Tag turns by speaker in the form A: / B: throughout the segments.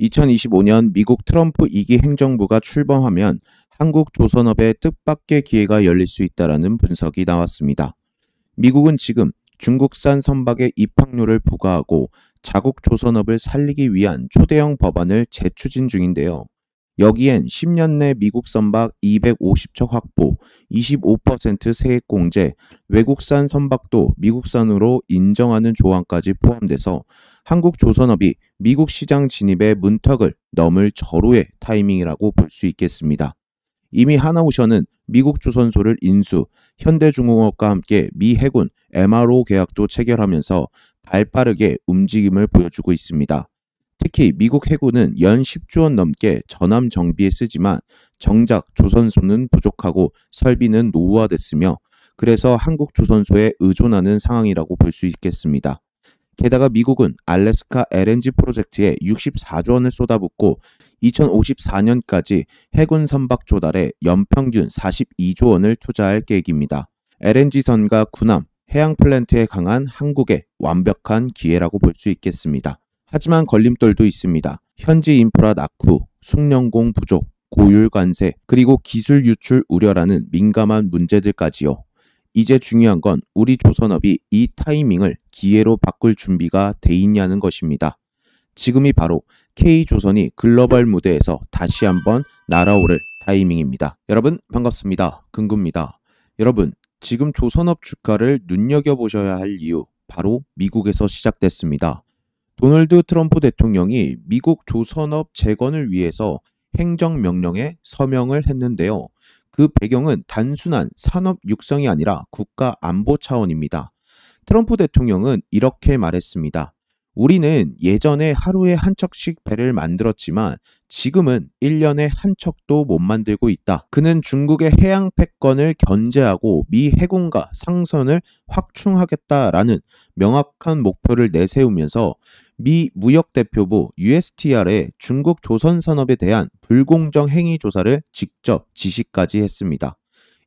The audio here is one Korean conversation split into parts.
A: 2025년 미국 트럼프 2기 행정부가 출범하면 한국 조선업에 뜻밖의 기회가 열릴 수 있다는 분석이 나왔습니다. 미국은 지금 중국산 선박의 입항료를 부과하고 자국 조선업을 살리기 위한 초대형 법안을 재추진 중인데요. 여기엔 10년 내 미국 선박 250척 확보, 25% 세액 공제, 외국산 선박도 미국산으로 인정하는 조항까지 포함돼서 한국 조선업이 미국 시장 진입의 문턱을 넘을 절호의 타이밍이라고 볼 수 있겠습니다. 이미 하나오션은 미국 조선소를 인수, 현대중공업과 함께 미 해군 MRO 계약도 체결하면서 발빠르게 움직임을 보여주고 있습니다. 특히 미국 해군은 연 10조 원 넘게 전함 정비에 쓰지만 정작 조선소는 부족하고 설비는 노후화됐으며 그래서 한국 조선소에 의존하는 상황이라고 볼 수 있겠습니다. 게다가 미국은 알래스카 LNG 프로젝트에 64조 원을 쏟아붓고 2054년까지 해군 선박 조달에 연평균 42조 원을 투자할 계획입니다. LNG선과 군함, 해양 플랜트에 강한 한국의 완벽한 기회라고 볼 수 있겠습니다. 하지만 걸림돌도 있습니다. 현지 인프라 낙후, 숙련공 부족, 고율 관세, 그리고 기술 유출 우려라는 민감한 문제들까지요. 이제 중요한 건 우리 조선업이 이 타이밍을 기회로 바꿀 준비가 돼 있냐는 것입니다. 지금이 바로 K조선이 글로벌 무대에서 다시 한번 날아오를 타이밍입니다. 여러분 반갑습니다. 금구입니다. 여러분 지금 조선업 주가를 눈여겨보셔야 할 이유 바로 미국에서 시작됐습니다. 도널드 트럼프 대통령이 미국 조선업 재건을 위해서 행정명령에 서명을 했는데요. 그 배경은 단순한 산업 육성이 아니라 국가 안보 차원입니다. 트럼프 대통령은 이렇게 말했습니다. 우리는 예전에 하루에 한 척씩 배를 만들었지만 지금은 1년에 한 척도 못 만들고 있다. 그는 중국의 해양 패권을 견제하고 미 해군과 상선을 확충하겠다라는 명확한 목표를 내세우면서 미 무역대표부 USTR에 중국 조선산업에 대한 불공정 행위 조사를 직접 지시까지 했습니다.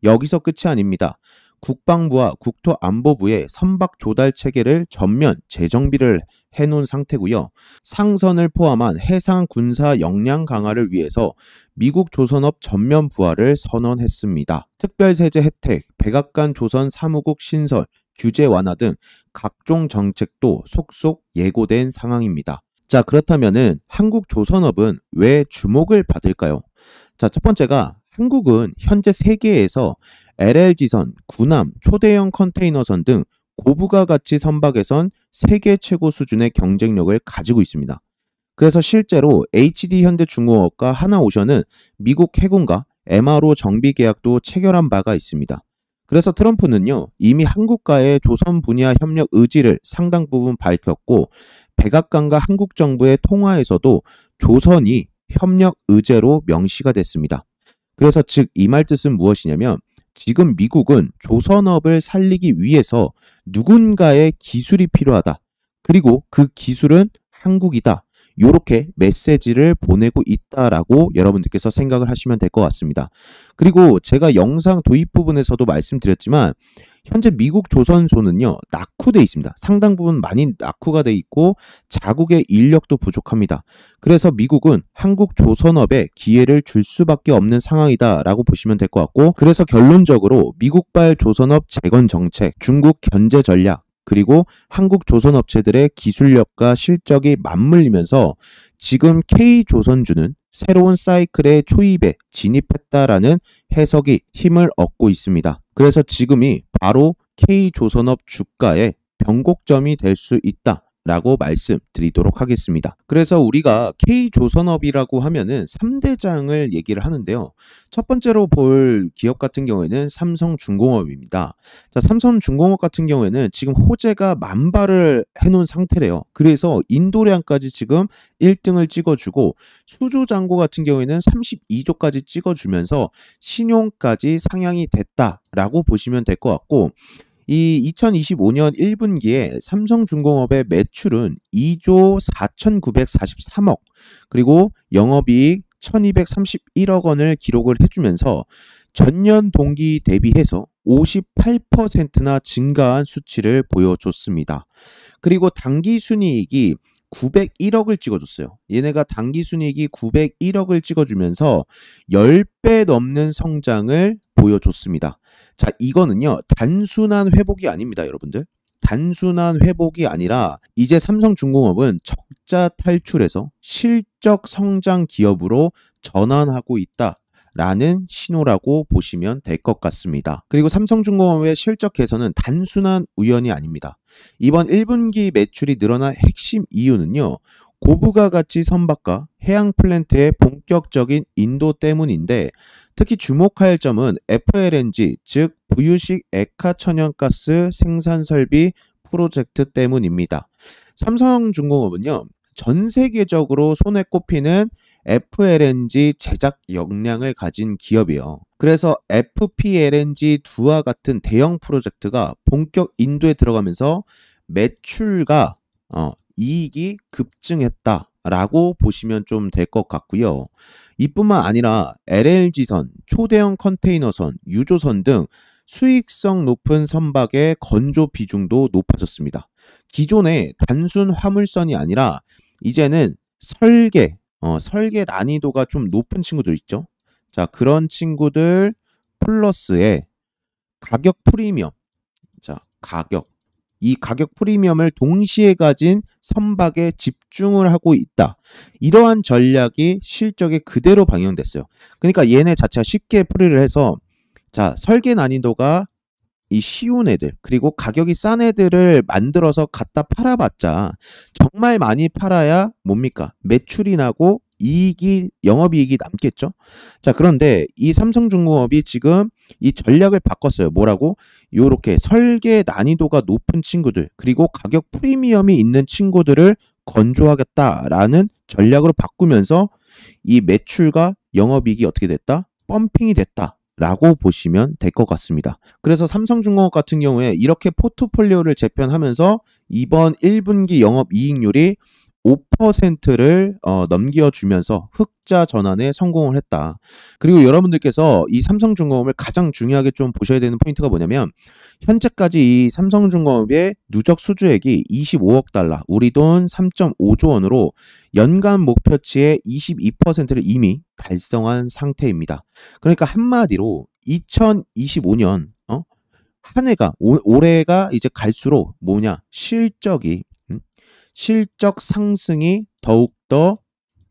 A: 여기서 끝이 아닙니다. 국방부와 국토안보부의 선박 조달 체계를 전면 재정비를 해놓은 상태고요. 상선을 포함한 해상 군사 역량 강화를 위해서 미국 조선업 전면 부활을 선언했습니다. 특별세제 혜택, 백악관 조선 사무국 신설, 규제 완화 등 각종 정책도 속속 예고된 상황입니다. 자, 그렇다면은 한국 조선업은 왜 주목을 받을까요? 자, 첫 번째가 한국은 현재 세계에서 LLG선, 군함, 초대형 컨테이너선 등 고부가 가치 선박에선 세계 최고 수준의 경쟁력을 가지고 있습니다. 그래서 실제로 HD현대중공업과 하나오션은 미국 해군과 MRO 정비 계약도 체결한 바가 있습니다. 그래서 트럼프는요, 이미 한국과의 조선 분야 협력 의지를 상당 부분 밝혔고 백악관과 한국 정부의 통화에서도 조선이 협력 의제로 명시가 됐습니다. 그래서 즉 이 말 뜻은 무엇이냐면 지금 미국은 조선업을 살리기 위해서 누군가의 기술이 필요하다. 그리고 그 기술은 한국이다. 이렇게 메시지를 보내고 있다라고 여러분들께서 생각을 하시면 될 것 같습니다. 그리고 제가 영상 도입 부분에서도 말씀드렸지만 현재 미국 조선소는요 낙후돼 있습니다. 상당 부분 많이 낙후가 돼 있고 자국의 인력도 부족합니다. 그래서 미국은 한국 조선업에 기회를 줄 수밖에 없는 상황이다라고 보시면 될 것 같고 그래서 결론적으로 미국발 조선업 재건 정책, 중국 견제 전략 그리고 한국 조선업체들의 기술력과 실적이 맞물리면서 지금 K조선주는 새로운 사이클의 초입에 진입했다라는 해석이 힘을 얻고 있습니다. 그래서 지금이 바로 K조선업 주가의 변곡점이 될 수 있다. 라고 말씀드리도록 하겠습니다. 그래서 우리가 K조선업이라고 하면은 3대장을 얘기를 하는데요. 첫 번째로 볼 기업 같은 경우에는 삼성중공업입니다. 자, 삼성중공업 같은 경우에는 지금 호재가 만발을 해놓은 상태래요. 그래서 인도량까지 지금 1등을 찍어주고 수주잔고 같은 경우에는 32조까지 찍어주면서 신용까지 상향이 됐다라고 보시면 될 것 같고 이 2025년 1분기에 삼성중공업의 매출은 2조 4,943억 그리고 영업이익 1,231억 원을 기록을 해주면서 전년 동기 대비해서 58%나 증가한 수치를 보여줬습니다. 그리고 당기순이익이 901억을 찍어줬어요. 얘네가 당기순이익이 901억을 찍어주면서 10배 넘는 성장을 보여줬습니다. 자, 이거는요, 단순한 회복이 아닙니다, 여러분들. 단순한 회복이 아니라 이제 삼성중공업은 적자 탈출해서 실적 성장 기업으로 전환하고 있다라는 신호라고 보시면 될 것 같습니다. 그리고 삼성중공업의 실적 개선은 단순한 우연이 아닙니다. 이번 1분기 매출이 늘어난 핵심 이유는요, 고부가 가치 선박과 해양 플랜트의 본격적인 인도 때문인데, 특히 주목할 점은 FLNG, 즉 부유식 액화 천연가스 생산 설비 프로젝트 때문입니다. 삼성중공업은요, 전 세계적으로 손에 꼽히는 FLNG 제작 역량을 가진 기업이에요. 그래서 FPLNG2와 같은 대형 프로젝트가 본격 인도에 들어가면서 매출과 이익이 급증했다라고 보시면 좀 될 것 같고요. 이뿐만 아니라 LLG선, 초대형 컨테이너선, 유조선 등 수익성 높은 선박의 건조 비중도 높아졌습니다. 기존의 단순 화물선이 아니라 이제는 설계 난이도가 좀 높은 친구들 있죠. 자, 그런 친구들 플러스에 가격 프리미엄. 자, 이 가격 프리미엄을 동시에 가진 선박에 집중을 하고 있다. 이러한 전략이 실적에 그대로 방영됐어요. 그러니까 얘네 자체가 쉽게 풀이를 해서, 자, 설계 난이도가 이 쉬운 애들, 그리고 가격이 싼 애들을 만들어서 갖다 팔아봤자 정말 많이 팔아야 뭡니까? 매출이 나고 영업이익이 남겠죠? 자, 그런데 이 삼성중공업이 지금 이 전략을 바꿨어요. 뭐라고? 요렇게 설계 난이도가 높은 친구들, 그리고 가격 프리미엄이 있는 친구들을 건조하겠다라는 전략으로 바꾸면서 이 매출과 영업이익이 어떻게 됐다? 펌핑이 됐다. 라고 보시면 될 것 같습니다. 그래서 삼성중공업 같은 경우에 이렇게 포트폴리오를 재편하면서 이번 1분기 영업이익률이 5%를 넘겨주면서 흑자 전환에 성공을 했다. 그리고 여러분들께서 이 삼성중공업을 가장 중요하게 좀 보셔야 되는 포인트가 뭐냐면, 현재까지 이 삼성중공업의 누적 수주액이 25억 달러, 우리 돈 3.5조 원으로 연간 목표치의 22%를 이미 달성한 상태입니다. 그러니까 한마디로 2025년 한 해가 올해가 이제 갈수록 실적 상승이 더욱더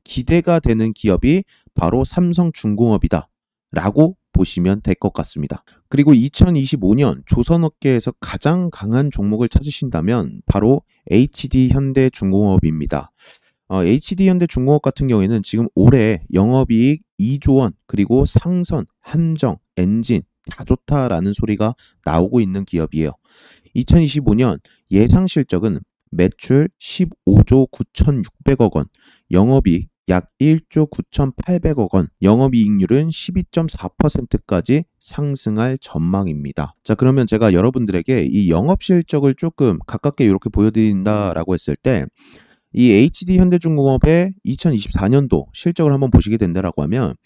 A: 기대가 되는 기업이 바로 삼성중공업이다 라고 보시면 될 것 같습니다. 그리고 2025년 조선업계에서 가장 강한 종목을 찾으신다면 바로 HD현대중공업입니다. HD현대중공업 같은 경우에는 지금 올해 영업이익 2조 원, 그리고 상선, 한정, 엔진 다 좋다라는 소리가 나오고 있는 기업이에요. 2025년 예상 실적은 매출 15조 9,600억 원, 영업이익 약 1조 9,800억 원, 영업이익률은 12.4%까지 상승할 전망입니다. 자, 그러면 제가 여러분들에게 이 영업실적을 조금 가깝게 이렇게 보여드린다라고 했을 때, 이 HD현대중공업의 2024년도 실적을 한번 보시게 된다라고 하면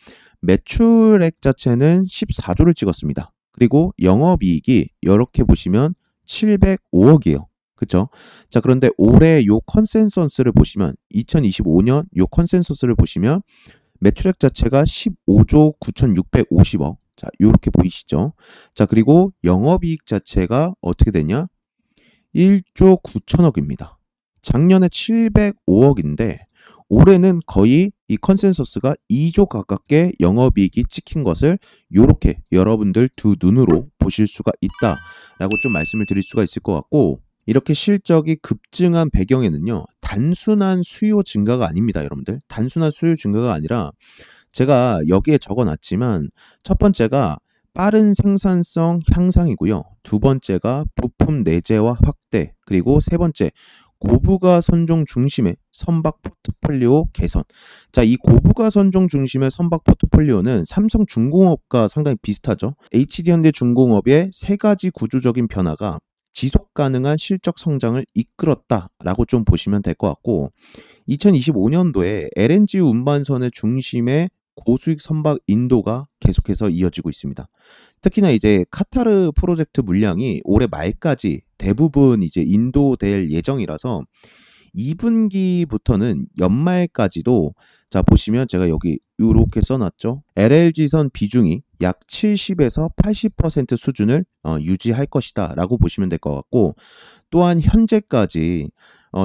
A: 매출액 자체는 14조를 찍었습니다. 그리고 영업이익이 이렇게 보시면 705억이에요. 그쵸? 자, 그런데 올해 요 컨센서스를 보시면 2025년 요 컨센서스를 보시면 매출액 자체가 15조 9,650억. 자, 요렇게 보이시죠? 자, 그리고 영업이익 자체가 어떻게 되냐? 1조 9천억입니다. 작년에 705억인데 올해는 거의 이 컨센서스가 2조 가깝게 영업이익이 찍힌 것을 요렇게 여러분들 두 눈으로 보실 수가 있다라고 좀 말씀을 드릴 수가 있을 것 같고, 이렇게 실적이 급증한 배경에는요, 단순한 수요 증가가 아닙니다, 여러분들. 단순한 수요 증가가 아니라 제가 여기에 적어놨지만 첫 번째가 빠른 생산성 향상이고요. 두 번째가 부품 내재화 확대, 그리고 세 번째 고부가 선종 중심의 선박 포트폴리오 개선. 자, 이 고부가 선종 중심의 선박 포트폴리오는 삼성중공업과 상당히 비슷하죠. HD현대중공업의 세 가지 구조적인 변화가 지속 가능한 실적 성장을 이끌었다라고 좀 보시면 될 것 같고, 2025년도에 LNG 운반선의 중심의 고수익 선박 인도가 계속해서 이어지고 있습니다. 특히나 이제 카타르 프로젝트 물량이 올해 말까지 대부분 이제 인도될 예정이라서 2분기부터는 연말까지도 자 보시면 제가 여기 이렇게 써놨죠. LLG선 비중이 약 70에서 80% 수준을 유지할 것이다 라고 보시면 될 것 같고, 또한 현재까지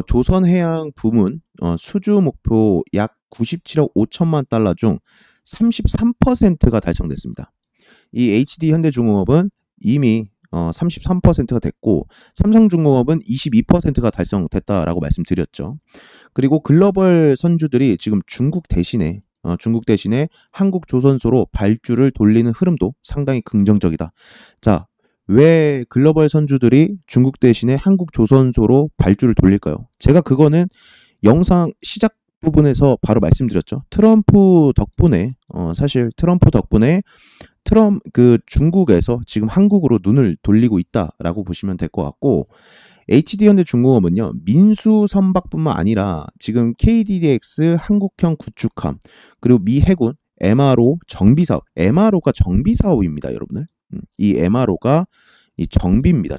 A: 조선해양 부문 수주 목표 약 97억 5천만 달러 중 33%가 달성됐습니다. 이 HD 현대중공업은 이미 33%가 됐고, 삼성중공업은 22%가 달성됐다라고 말씀드렸죠. 그리고 글로벌 선주들이 지금 중국 대신에 한국 조선소로 발주를 돌리는 흐름도 상당히 긍정적이다. 자, 왜 글로벌 선주들이 중국 대신에 한국 조선소로 발주를 돌릴까요? 제가 그거는 영상 시작 부분에서 바로 말씀드렸죠. 트럼프 덕분에 사실 트럼프 덕분에 중국에서 지금 한국으로 눈을 돌리고 있다라고 보시면 될 것 같고, HD현대중공업은요 민수 선박뿐만 아니라 지금 KDDX 한국형 구축함, 그리고 미 해군 MRO 정비 사업, MRO가 정비 사업입니다, 여러분들. 이 MRO가 이 정비입니다,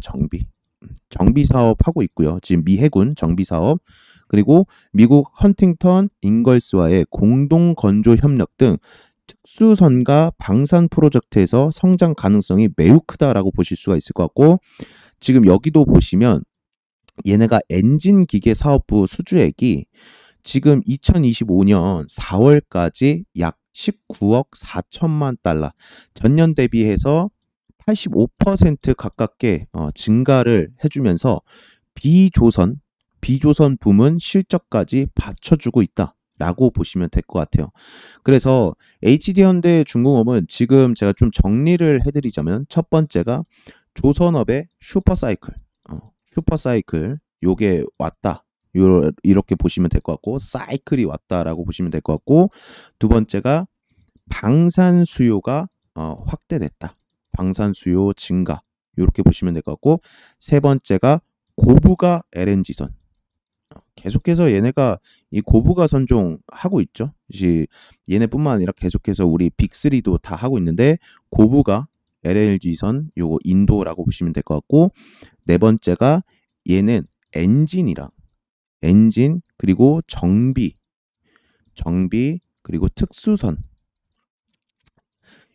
A: 정비 사업 하고 있고요. 지금 미 해군 정비 사업, 그리고 미국 헌팅턴 잉걸스와의 공동 건조 협력 등 특수선가 방산 프로젝트에서 성장 가능성이 매우 크다라고 보실 수가 있을 것 같고, 지금 여기도 보시면 얘네가 엔진 기계 사업부 수주액이 지금 2025년 4월까지 약 19억 4천만 달러, 전년 대비해서 85% 가깝게 증가를 해주면서 비조선 부문 실적까지 받쳐주고 있다라고 보시면 될 것 같아요. 그래서 HD현대중공업은 지금 제가 좀 정리를 해드리자면, 첫 번째가 조선업의 슈퍼사이클 요게 왔다, 이렇게 보시면 될 것 같고, 사이클이 왔다라고 보시면 될 것 같고, 두 번째가 방산 수요가 확대됐다, 방산 수요 증가, 이렇게 보시면 될 것 같고, 세 번째가 고부가 LNG선, 계속해서 얘네가 이 고부가 선종하고 있죠. 얘네뿐만 아니라 계속해서 우리 빅3도 다 하고 있는데, 고부가 LNG선 요거 인도라고 보시면 될 것 같고, 네 번째가 얘는 엔진 그리고 정비 그리고 특수선,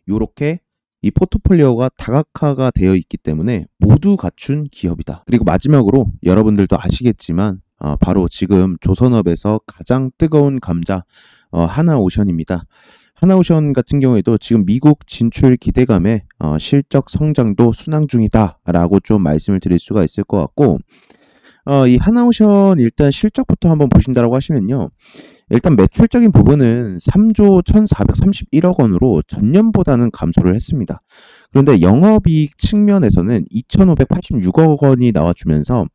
A: 요렇게 이 포트폴리오가 다각화가 되어 있기 때문에 모두 갖춘 기업이다. 그리고 마지막으로 여러분들도 아시겠지만 바로 지금 조선업에서 가장 뜨거운 감자 하나오션입니다. 하나오션 같은 경우에도 지금 미국 진출 기대감에 실적 성장도 순항 중이다라고 좀 말씀을 드릴 수가 있을 것 같고, 이 하나오션 일단 실적부터 한번 보신다라고 하시면요. 일단 매출적인 부분은 3조 1,431억 원으로 전년보다는 감소를 했습니다. 그런데 영업이익 측면에서는 2,586억 원이 나와주면서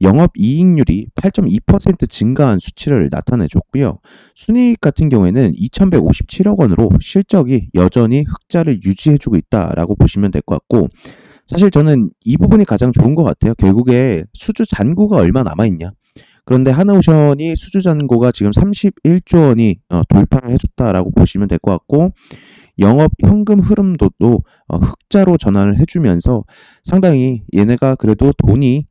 A: 영업이익률이 8.2% 증가한 수치를 나타내줬고요. 순이익 같은 경우에는 2,157억 원으로 실적이 여전히 흑자를 유지해주고 있다라고 보시면 될 것 같고, 사실 저는 이 부분이 가장 좋은 것 같아요. 결국에 수주 잔고가 얼마 남아있냐. 그런데 하나오션이 수주 잔고가 지금 31조 원이 돌파를 해줬다라고 보시면 될 것 같고, 영업 현금 흐름도 흑자로 전환을 해주면서 상당히 얘네가 그래도 돈이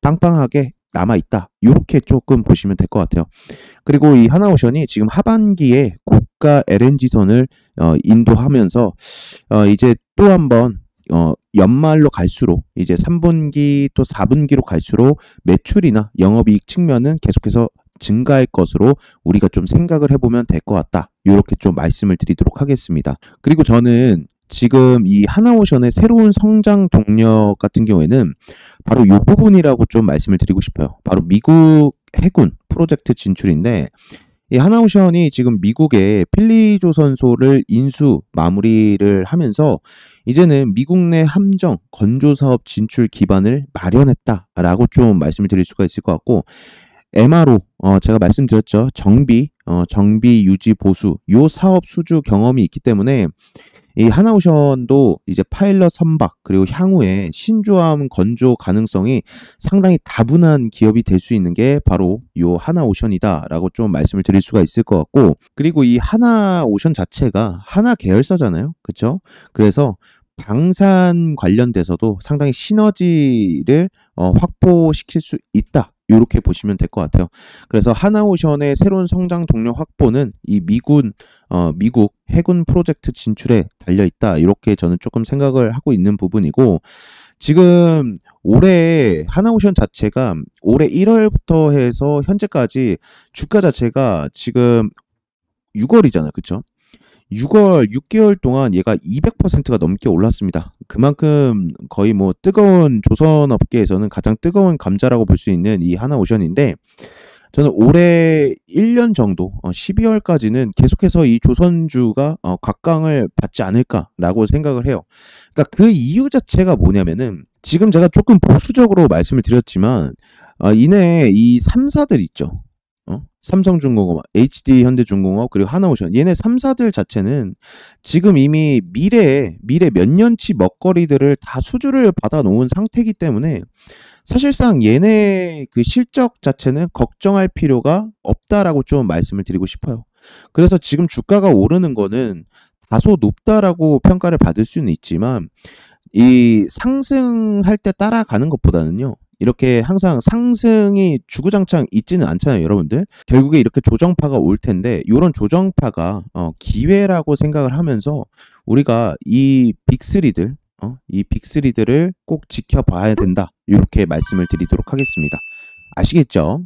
A: 빵빵하게 남아있다, 이렇게 조금 보시면 될 것 같아요. 그리고 이 하나오션이 지금 하반기에 고가 LNG선을 인도하면서 이제 또 한번 연말로 갈수록 이제 3분기 또 4분기로 갈수록 매출이나 영업이익 측면은 계속해서 증가할 것으로 우리가 좀 생각을 해보면 될 것 같다, 이렇게 좀 말씀을 드리도록 하겠습니다. 그리고 저는 지금 이 하나오션의 새로운 성장 동력 같은 경우에는 바로 이 부분이라고 좀 말씀을 드리고 싶어요. 바로 미국 해군 프로젝트 진출인데, 이 하나오션이 지금 미국의 필리조선소를 인수 마무리를 하면서 이제는 미국 내 함정 건조 사업 진출 기반을 마련했다라고 좀 말씀을 드릴 수가 있을 것 같고, MRO 제가 말씀드렸죠. 정비 유지 보수 요 사업 수주 경험이 있기 때문에 이 하나오션도 이제 파일럿 선박 그리고 향후에 신조함 건조 가능성이 상당히 다분한 기업이 될 수 있는 게 바로 요 하나오션이다라고 좀 말씀을 드릴 수가 있을 것 같고, 그리고 이 하나오션 자체가 하나 계열사잖아요, 그렇죠? 그래서 방산 관련돼서도 상당히 시너지를 확보시킬 수 있다, 이렇게 보시면 될 것 같아요. 그래서 하나오션의 새로운 성장 동력 확보는 이 미국 해군 프로젝트 진출에 달려 있다. 이렇게 저는 조금 생각을 하고 있는 부분이고, 지금 올해 하나오션 자체가 올해 1월부터 해서 현재까지 주가 자체가 지금 6월이잖아요. 그쵸? 6월 6개월 동안 얘가 200%가 넘게 올랐습니다. 그만큼 거의 뭐 뜨거운 조선업계에서는 가장 뜨거운 감자라고 볼 수 있는 이 하나오션인데, 저는 올해 1년 정도 12월까지는 계속해서 이 조선주가 각광을 받지 않을까라고 생각을 해요. 그러니까 그 이유 자체가 뭐냐면은, 지금 제가 조금 보수적으로 말씀을 드렸지만 이내 이 3사들 있죠. 삼성중공업, HD현대중공업, 그리고 하나오션, 얘네 3사들 자체는 지금 이미 미래 몇 년치 먹거리들을 다 수주를 받아 놓은 상태이기 때문에 사실상 얘네 그 실적 자체는 걱정할 필요가 없다라고 좀 말씀을 드리고 싶어요. 그래서 지금 주가가 오르는 거는 다소 높다라고 평가를 받을 수는 있지만, 이 상승할 때 따라가는 것보다는요, 이렇게 항상 상승이 주구장창 있지는 않잖아요, 여러분들. 결국에 이렇게 조정파가 올 텐데, 이런 조정파가 기회라고 생각을 하면서 우리가 이 빅3들을 꼭 지켜봐야 된다, 이렇게 말씀을 드리도록 하겠습니다. 아시겠죠?